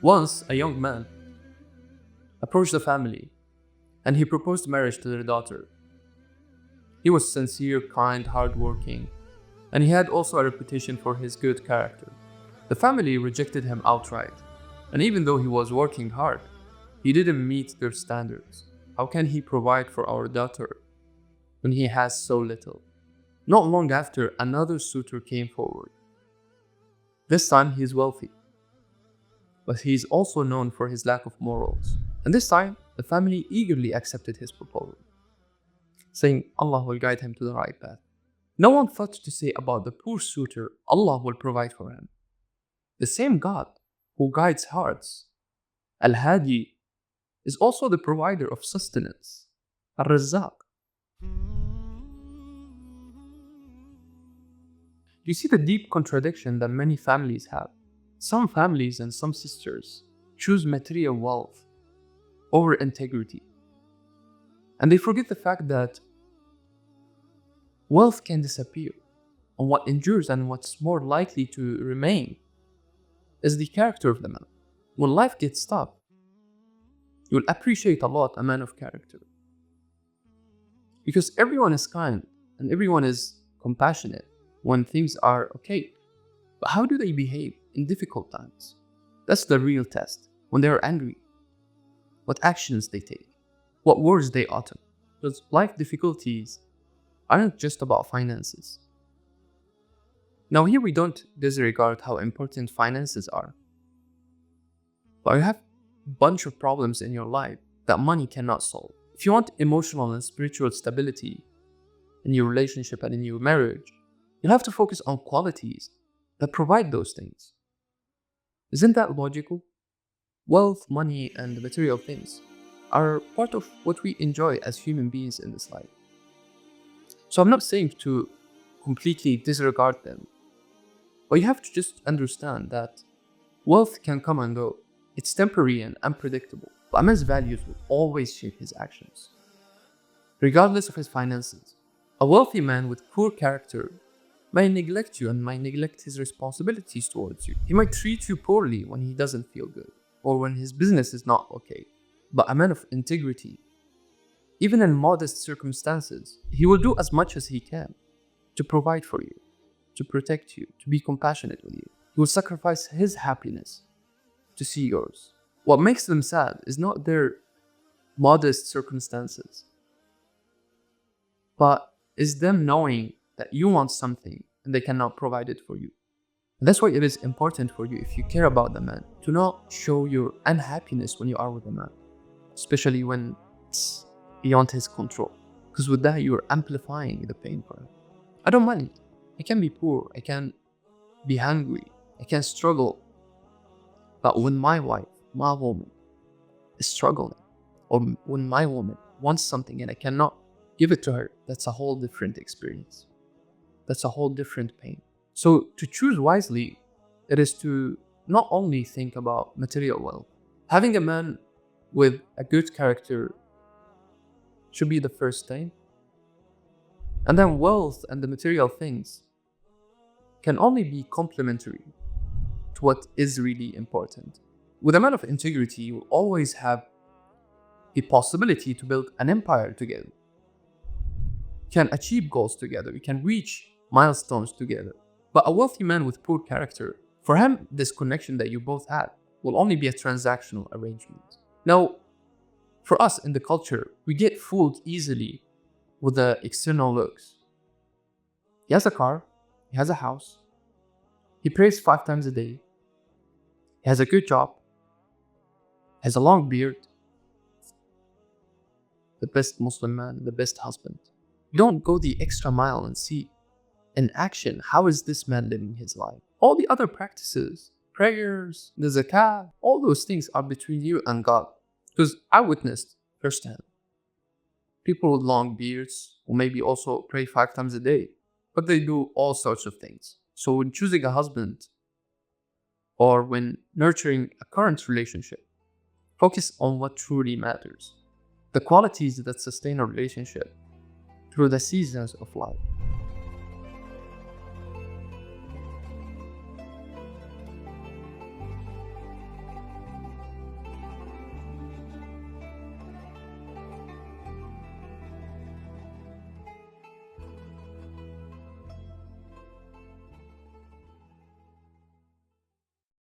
Once, a young man approached the family and he proposed marriage to their daughter. He was sincere, kind, hardworking, and he had also a reputation for his good character. The family rejected him outright, and even though he was working hard, he didn't meet their standards. How can he provide for our daughter when he has so little? Not long after, another suitor came forward. This time he is wealthy, but he is also known for his lack of morals. And this time, the family eagerly accepted his proposal, saying Allah will guide him to the right path. No one thought to say about the poor suitor, Allah will provide for him. The same God who guides hearts, Al-Hadi, is also the provider of sustenance, Al-Razzaq. You see the deep contradiction that many families have. Some families and some sisters choose material wealth over integrity. And they forget the fact that wealth can disappear, and what endures and what's more likely to remain is the character of the man. When life gets tough, you'll appreciate a lot a man of character. Because everyone is kind and everyone is compassionate when things are okay. But how do they behave in difficult times? That's the real test. When they are angry, what actions they take, what words they utter. Because life difficulties aren't just about finances. Now here we don't disregard how important finances are. But you have a bunch of problems in your life that money cannot solve. If you want emotional and spiritual stability in your relationship and in your marriage, you'll have to focus on qualities that provide those things. Isn't that logical? Wealth, money, and material things are part of what we enjoy as human beings in this life. So I'm not saying to completely disregard them, but you have to just understand that wealth can come and go. It's temporary and unpredictable, but a man's values will always shape his actions, regardless of his finances. A wealthy man with poor character might neglect you and might neglect his responsibilities towards you. He might treat you poorly when he doesn't feel good or when his business is not okay. But a man of integrity, even in modest circumstances, he will do as much as he can to provide for you, to protect you, to be compassionate with you. He will sacrifice his happiness to see yours. What makes them sad is not their modest circumstances, but is them knowing that you want something and they cannot provide it for you. And that's why it is important for you, if you care about the man, to not show your unhappiness when you are with the man, especially when it's beyond his control. Because with that, you're amplifying the pain for him. I don't mind. I can be poor. I can be hungry. I can struggle. But when my wife, my woman, is struggling, or when my woman wants something and I cannot give it to her, that's a whole different experience. That's a whole different pain. So to choose wisely, it is to not only think about material wealth. Having a man with a good character should be the first thing. And then wealth and the material things can only be complementary to what is really important. With a man of integrity, you will always have the possibility to build an empire together. You can achieve goals together. You can reach milestones together. But a wealthy man with poor character, for him, this connection that you both had will only be a transactional arrangement. Now, for us in the culture, we get fooled easily with the external looks. He has a car, he has a house, he prays 5 times a day, he has a good job, has a long beard, the best Muslim man, the best husband. Don't go the extra mile and see in action, how is this man living his life? All the other practices, prayers, the zakah, all those things are between you and God. Because I witnessed firsthand people with long beards who maybe also pray 5 times a day, but they do all sorts of things. So when choosing a husband or when nurturing a current relationship, focus on what truly matters, the qualities that sustain a relationship through the seasons of life.